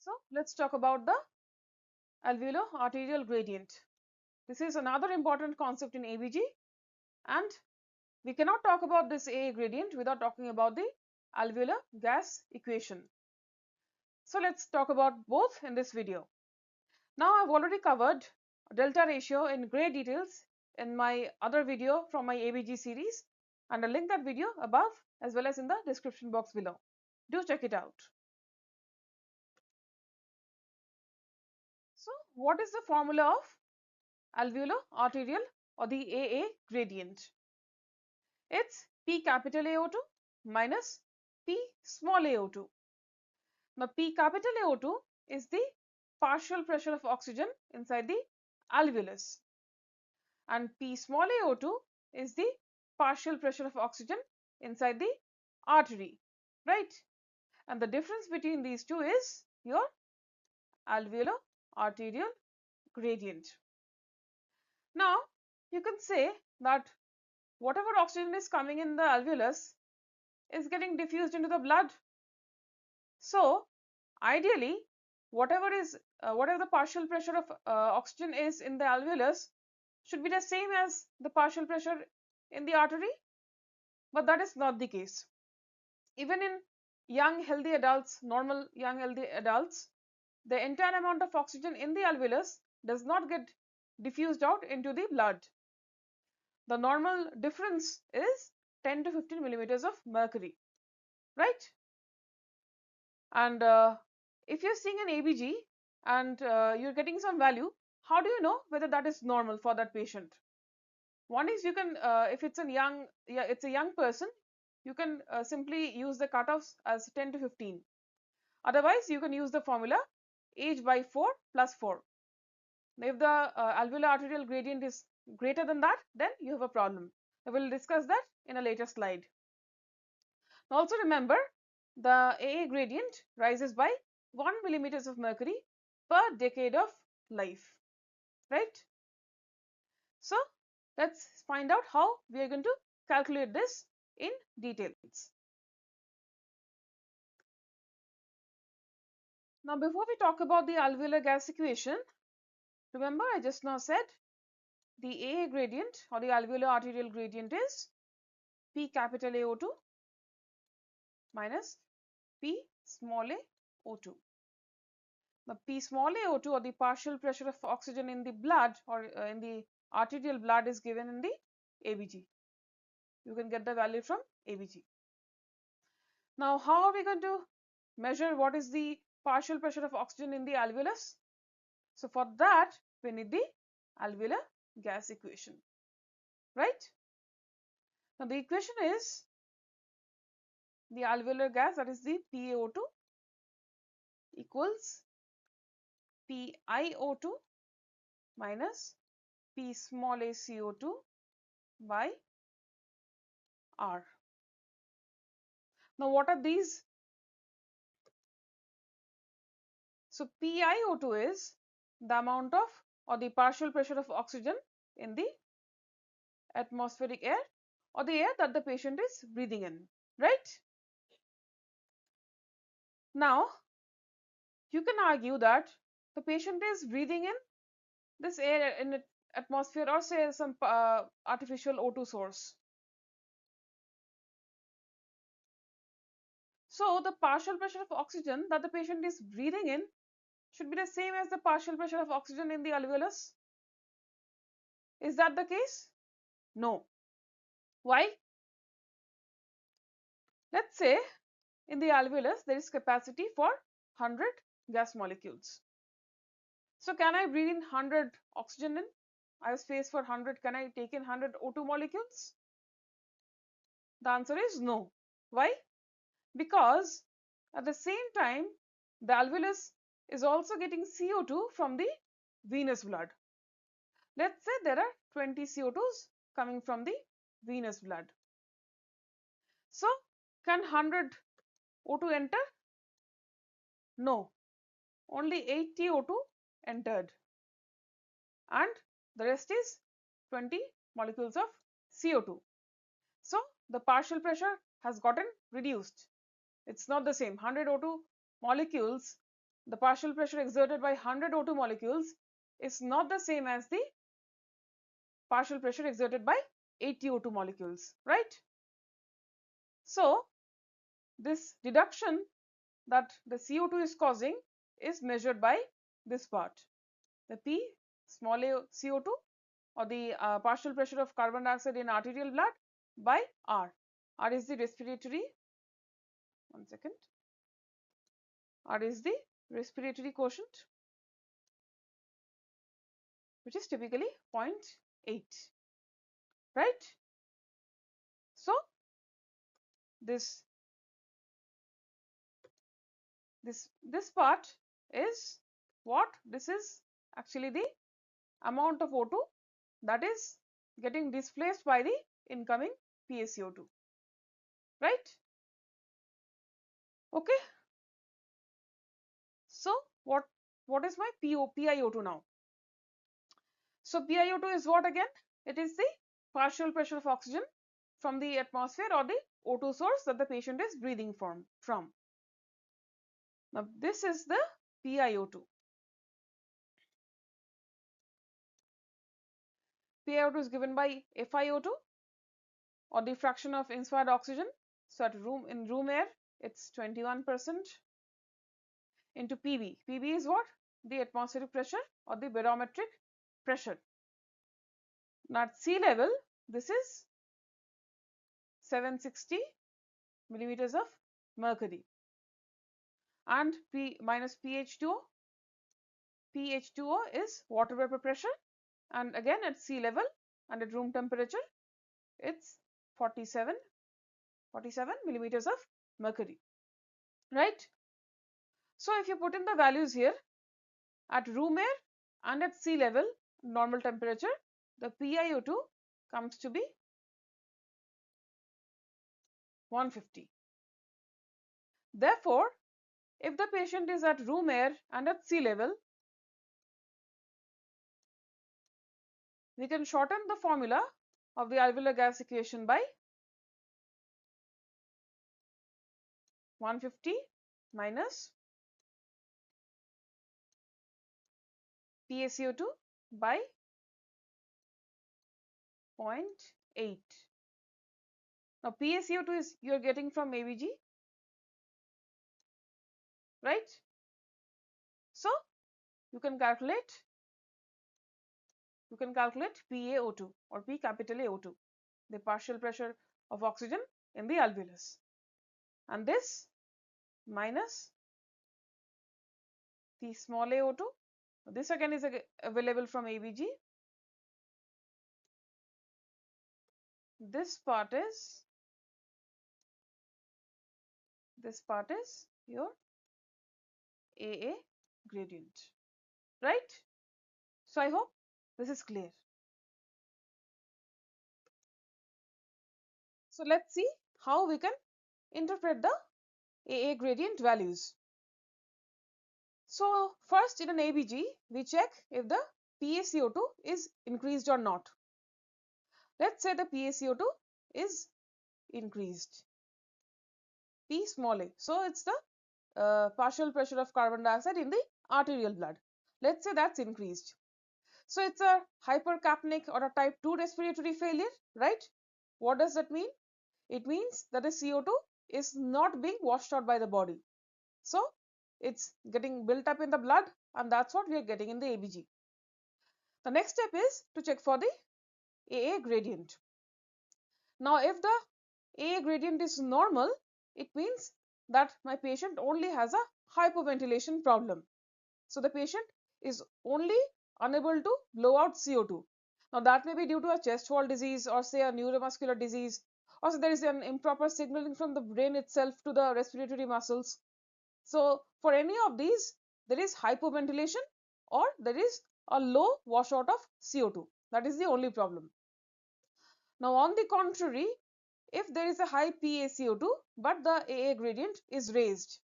So let's talk about the alveolo-arterial gradient. This is another important concept in ABG, and we cannot talk about this AA gradient without talking about the alveolar gas equation. So let's talk about both in this video. Now I've already covered delta ratio in great details in my other video from my ABG series, and I'll link that video above as well as in the description box below. Do check it out. So what is the formula of alveolo-arterial or the AA gradient? It's P capital AO2 minus P small AO2. Now P capital AO2 is the partial pressure of oxygen inside the alveolus, and P small AO2 is the partial pressure of oxygen inside the artery, right? And the difference between these two is your alveolo-arterial gradient. Now you can say that whatever oxygen is coming in the alveolus is getting diffused into the blood. So ideally, whatever the partial pressure of oxygen is in the alveolus should be the same as the partial pressure in the artery, but that is not the case. Even in young healthy adults, normal young healthy adults, the entire amount of oxygen in the alveolus does not get diffused out into the blood. The normal difference is 10 to 15 millimeters of mercury, right? And if you're seeing an ABG and you're getting some value, how do you know whether that is normal for that patient? One is you can, if it's a young person, you can simply use the cutoffs as 10 to 15. Otherwise, you can use the formula age by 4 plus 4. If the alveolar-arterial gradient is greater than that, then you have a problem. I will discuss that in a later slide. Also remember, the AA gradient rises by 1 millimeters of mercury per decade of life, right? So let's find out how we are going to calculate this in details. Now before we talk about the alveolar gas equation, remember I just now said the AA gradient or the alveolar-arterial gradient is P capital AO2 minus P small a O2. The P small AO2 or the partial pressure of oxygen in the blood or in the arterial blood is given in the ABG. You can get the value from ABG. Now how are we going to measure what is the partial pressure of oxygen in the alveolus? So for that we need the alveolar gas equation, right? Now the equation is the alveolar gas, that is the PaO2 equals PiO2 minus P small a CO2 by R. Now what are these? So PiO2 is the amount of or the partial pressure of oxygen in the atmospheric air or the air that the patient is breathing in, right? Now you can argue that the patient is breathing in this air in the atmosphere or say some artificial O2 source. So the partial pressure of oxygen that the patient is breathing in should be the same as the partial pressure of oxygen in the alveolus. Is that the case? No. Why? Let's say in the alveolus there is capacity for 100 gas molecules. So can I breathe in 100 oxygen in? I have space for 100. Can I take in 100 O2 molecules? The answer is no. Why? Because at the same time the alveolus is also getting CO2 from the venous blood. Let's say there are 20 CO2s coming from the venous blood. So can 100 O2 enter? No, only 80 O2 entered and the rest is 20 molecules of CO2. So the partial pressure has gotten reduced. It's not the same. 100 O2 molecules the partial pressure exerted by 100 O2 molecules is not the same as the partial pressure exerted by 80 O2 molecules, right? So, this reduction that the CO2 is causing is measured by this part, the P small a CO2 or the partial pressure of carbon dioxide in arterial blood by R. R is the respiratory, one second, R is the respiratory quotient, which is typically 0.8, right? So, this part is what? This is actually the amount of O2 that is getting displaced by the incoming PaCO2, right? Okay. So, what is my PiO2 now? So, PiO2 is what again? It is the partial pressure of oxygen from the atmosphere or the O2 source that the patient is breathing from. Now, this is the PiO2. PiO2 is given by FiO2 or the fraction of inspired oxygen. So, in room air, it's 21% into PB. PB is what? The atmospheric pressure or the barometric pressure. Now, at sea level, this is 760 millimeters of mercury. And P minus PH2O. PH2O is water vapor pressure, and again at sea level and at room temperature, it's 47 millimeters of mercury, right? So, if you put in the values here at room air and at sea level, normal temperature, the PiO2 comes to be 150. Therefore, if the patient is at room air and at sea level, we can shorten the formula of the alveolar gas equation by 150 minus PaCO2 by 0.8. Now, PaCO2 is you are getting from ABG, right? So, you can calculate PaO2 or P capital AO2, the partial pressure of oxygen in the alveolus, and this minus the small AO2. This again is available from ABG. This part is your AA gradient, right? So, I hope this is clear. So, let's see how we can interpret the AA gradient values. So, first in an ABG, we check if the PaCO2 is increased or not. Let's say the PaCO2 is increased, P small a. So, it's the partial pressure of carbon dioxide in the arterial blood. Let's say that's increased. So, it's a hypercapnic or a type 2 respiratory failure, right? What does that mean? It means that the CO2 is not being washed out by the body. So, it's getting built up in the blood, and that's what we are getting in the ABG. The next step is to check for the AA gradient. Now, if the AA gradient is normal, it means that my patient only has a hypoventilation problem. So, the patient is only unable to blow out CO2. Now, that may be due to a chest wall disease or say a neuromuscular disease, or so there is an improper signaling from the brain itself to the respiratory muscles. So, for any of these, there is hypoventilation or there is a low washout of CO2. That is the only problem. Now, on the contrary, if there is a high PaCO2 but the AA gradient is raised.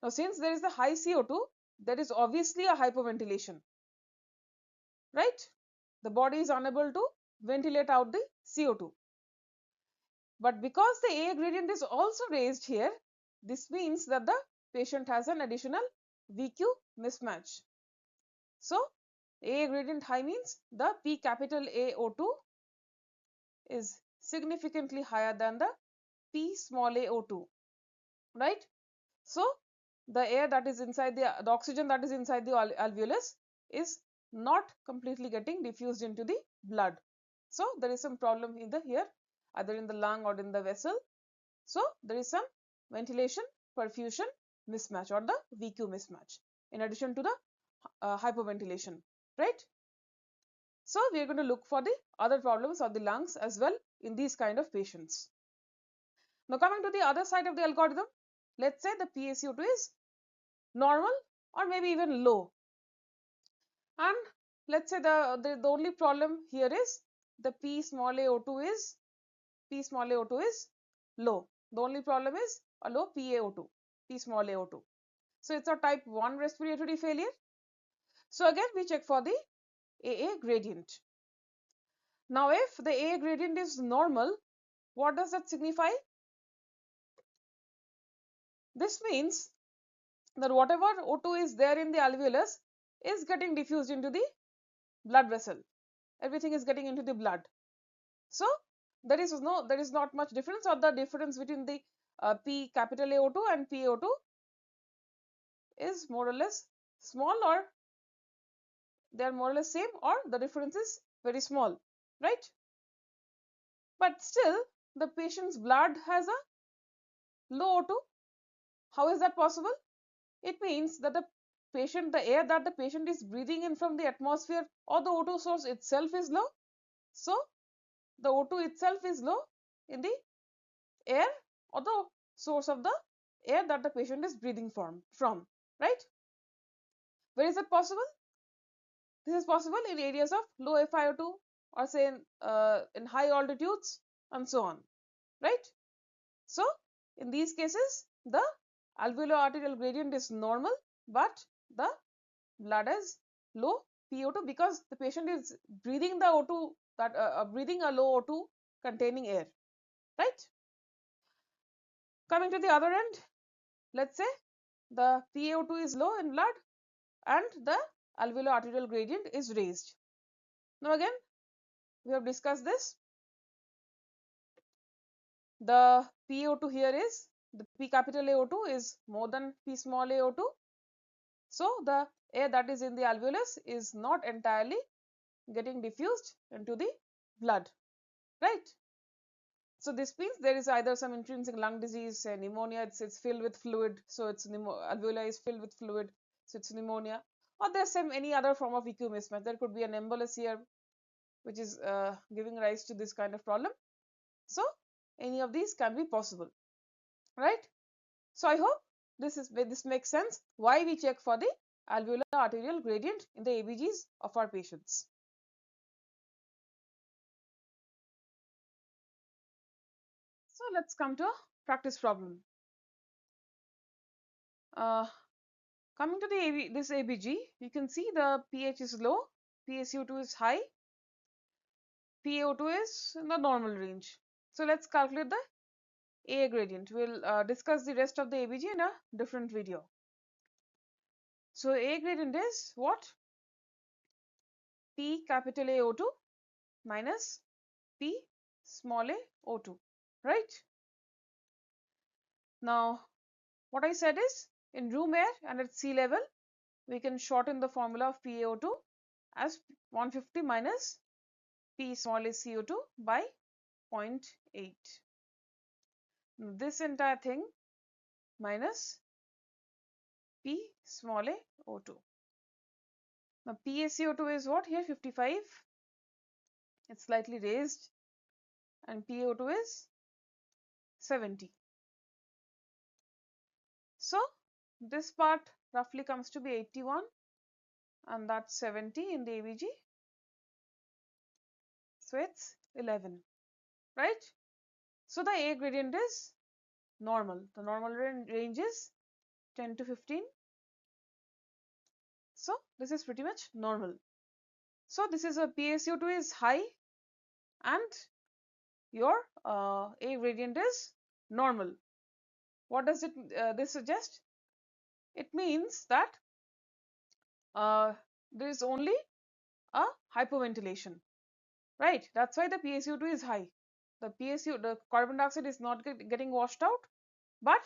Now, since there is a high CO2, there is obviously a hypoventilation, right? The body is unable to ventilate out the CO2. But because the AA gradient is also raised here, this means that the patient has an additional VQ mismatch. So A gradient high means the P capital AO2 is significantly higher than the P small AO2, right? So the air that is inside the oxygen that is inside the alveolus is not completely getting diffused into the blood. So there is some problem here, either in the lung or in the vessel. So there is some ventilation perfusion mismatch or the VQ mismatch in addition to the hypoventilation, right? So we are going to look for the other problems of the lungs as well in these kind of patients. Now coming to the other side of the algorithm, let's say the PaCO2 is normal or maybe even low, and let's say the only problem here is the P small AO2 is low. The only problem is a low PaO2, P small AO2. So it's a type 1 respiratory failure. So again we check for the AA gradient. Now if the AA gradient is normal, what does that signify? This means that whatever O2 is there in the alveolus is getting diffused into the blood vessel. Everything is getting into the blood. So there is not much difference, or the difference between the P capital AO2 and PaO2 is more or less small, or they are more or less same, or the difference is very small, right? But still the patient's blood has a low O2. How is that possible? It means that the air that the patient is breathing in from the atmosphere or the O2 source itself is low. So the O2 itself is low in the air or the source of the air that the patient is breathing from, right? Where is it possible? This is possible in areas of low FiO2, or say in high altitudes and so on, right? So in these cases the alveolo-arterial gradient is normal, but the blood is low PO2 because the patient is breathing the O2 that breathing a low O2 containing air, right? Coming to the other end, let's say the PaO2 is low in blood and the alveolo-arterial gradient is raised. Now again we have discussed this. The PaO2 here is the P capital AO2 is more than P small AO2. So the air that is in the alveolus is not entirely getting diffused into the blood, right? So this means there is either some intrinsic lung disease, pneumonia, it's filled with fluid, so its alveoli is filled with fluid, so it's pneumonia, or there's any other form of VQ mismatch. There could be an embolus here which is giving rise to this kind of problem. So any of these can be possible, right? So I hope this makes sense why we check for the alveolar-arterial gradient in the ABGs of our patients. So let's come to a practice problem. Coming to this ABG, you can see the pH is low, PaCO2 is high, PaO2 is in the normal range. So let's calculate the A gradient. We'll discuss the rest of the ABG in a different video. So A gradient is what? P capital AO2 minus P small a O2, right? Now what I said is, in room air and at sea level we can shorten the formula of PaO2 as 150 minus P small a CO2 by 0.8. This entire thing minus P small a O2. Now PaCO2 is what here? 55. It's slightly raised, and PaO2 is 70. So this part roughly comes to be 81, and that's 70 in the ABG. So it's 11, right? So the A gradient is normal. The normal range is 10 to 15. So this is pretty much normal. So this is a PaCO2 is high and your A gradient is normal. What does this suggest? it means that there is only a hyperventilation, right? That's why the PaCO2 is high. The carbon dioxide is not getting washed out, but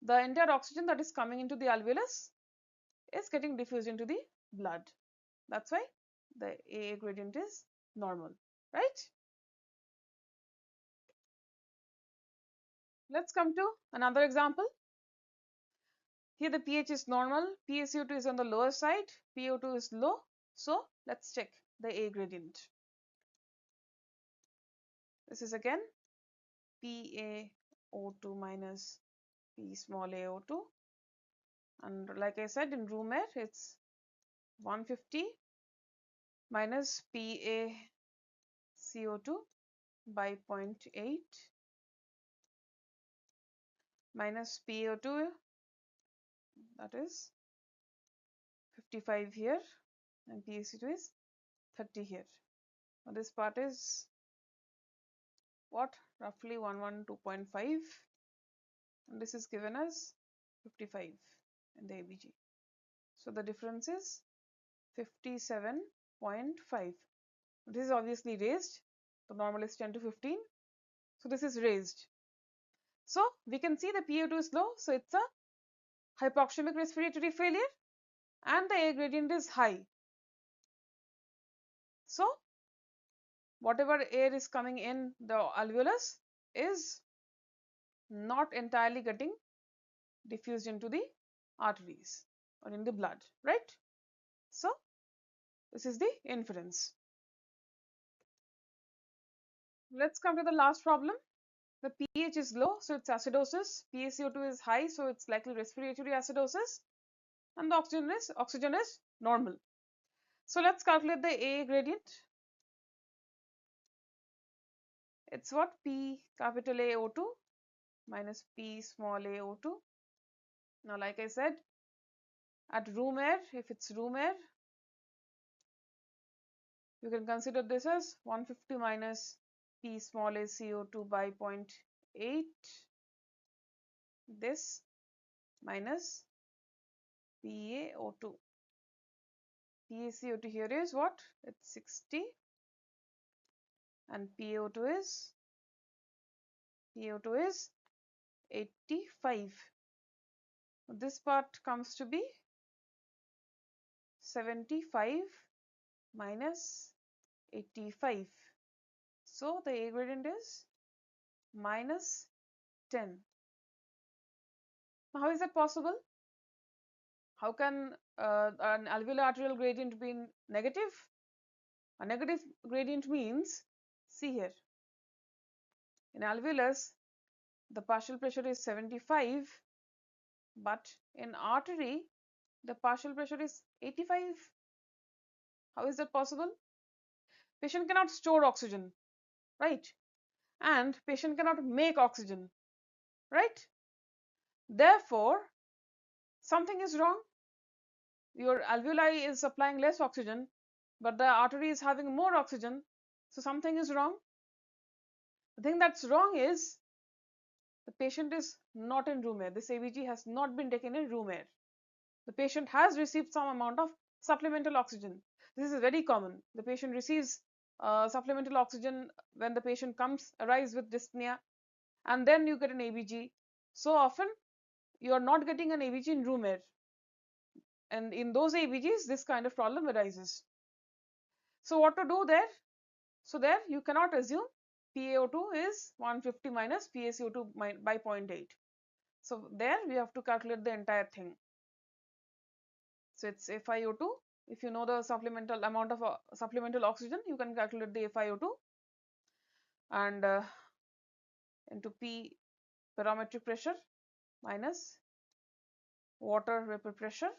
the entire oxygen that is coming into the alveolus is getting diffused into the blood. That's why the AA gradient is normal, right? Let's come to another example. Here the pH is normal, PaCO2 is on the lower side, PO2 is low. So let's check the A gradient. This is again PaO2 minus P small ao2, and like I said, in room air it's 150 minus PaCO2 by 0.8 minus PO2, that is 55 here, and PaCO2 is 30 here. Now this part is what, roughly 112.5, and this is given as 55 in the ABG. So the difference is 57.5. This is obviously raised. The normal is 10 to 15. So this is raised. So we can see the PO2 is low. So it's a hypoxemic respiratory failure, and the A gradient is high. So whatever air is coming in the alveolus is not entirely getting diffused into the arteries or in the blood, right? So this is the inference. Let's come to the last problem. The pH is low, so it's acidosis. PaCO2 is high, so it's likely respiratory acidosis, and the oxygen is normal. So let's calculate the A gradient. It's what, P capital AO2 minus P small ao2. Now, like I said, at room air, if it's room air, you can consider this as 150 minus P small a CO2 by 0.8, this minus PaO2. PaCO2 here is what? It's 60, and PaO2 is 85. This part comes to be 75 minus 85. So the A gradient is minus 10. Now, how is that possible? How can an alveolo-arterial gradient be negative? A negative gradient means, see here, in alveolus the partial pressure is 75, but in artery the partial pressure is 85. How is that possible? Patient cannot store oxygen, right? And patient cannot make oxygen, right? Therefore, something is wrong. Your alveoli is supplying less oxygen, but the artery is having more oxygen, so something is wrong. The thing that's wrong is the patient is not in room air. This ABG has not been taken in room air. The patient has received some amount of supplemental oxygen. This is very common. The patient receives supplemental oxygen when the patient arrives with dyspnea, and then you get an ABG. So often you are not getting an ABG in room air, and in those ABGs this kind of problem arises. So what to do there? So there you cannot assume PaO2 is 150 minus PaCO2 by 0.8. So there we have to calculate the entire thing. So it's FiO2. If you know the supplemental amount of supplemental oxygen, you can calculate the FiO2, and into P barometric pressure minus water vapor pressure,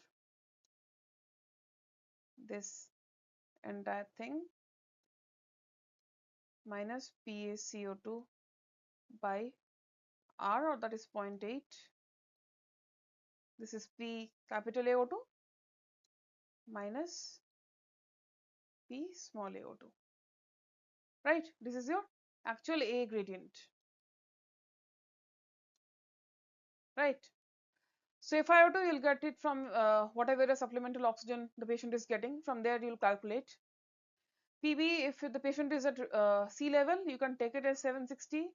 this entire thing minus PaCO2 by R, or that is 0.8. This is P capital AO2 minus P small ao2, right? This is your actual A gradient, right? So if PAO₂, you'll get it from whatever the supplemental oxygen the patient is getting. From there, you'll calculate. PB, if the patient is at sea level, you can take it as 760,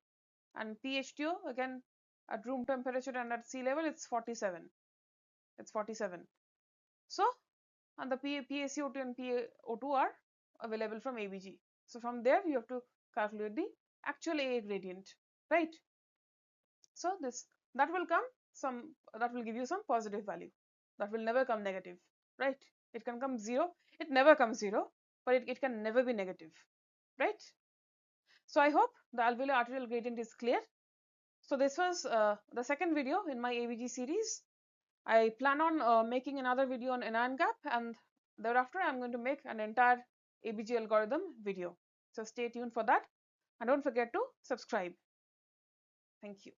and PH2 again at room temperature and at sea level, it's 47. It's 47. So, and the PaCO2 and PaO₂ are available from ABG. So from there, you have to calculate the actual AA gradient, right? So that will come that will give you some positive value. That will never come negative, right? It can come 0. It never comes 0, but it can never be negative, right? So I hope the alveolo-arterial gradient is clear. So this was the second video in my ABG series. I plan on making another video on anion gap, and thereafter I'm going to make an entire ABG algorithm video. So stay tuned for that, and don't forget to subscribe. Thank you.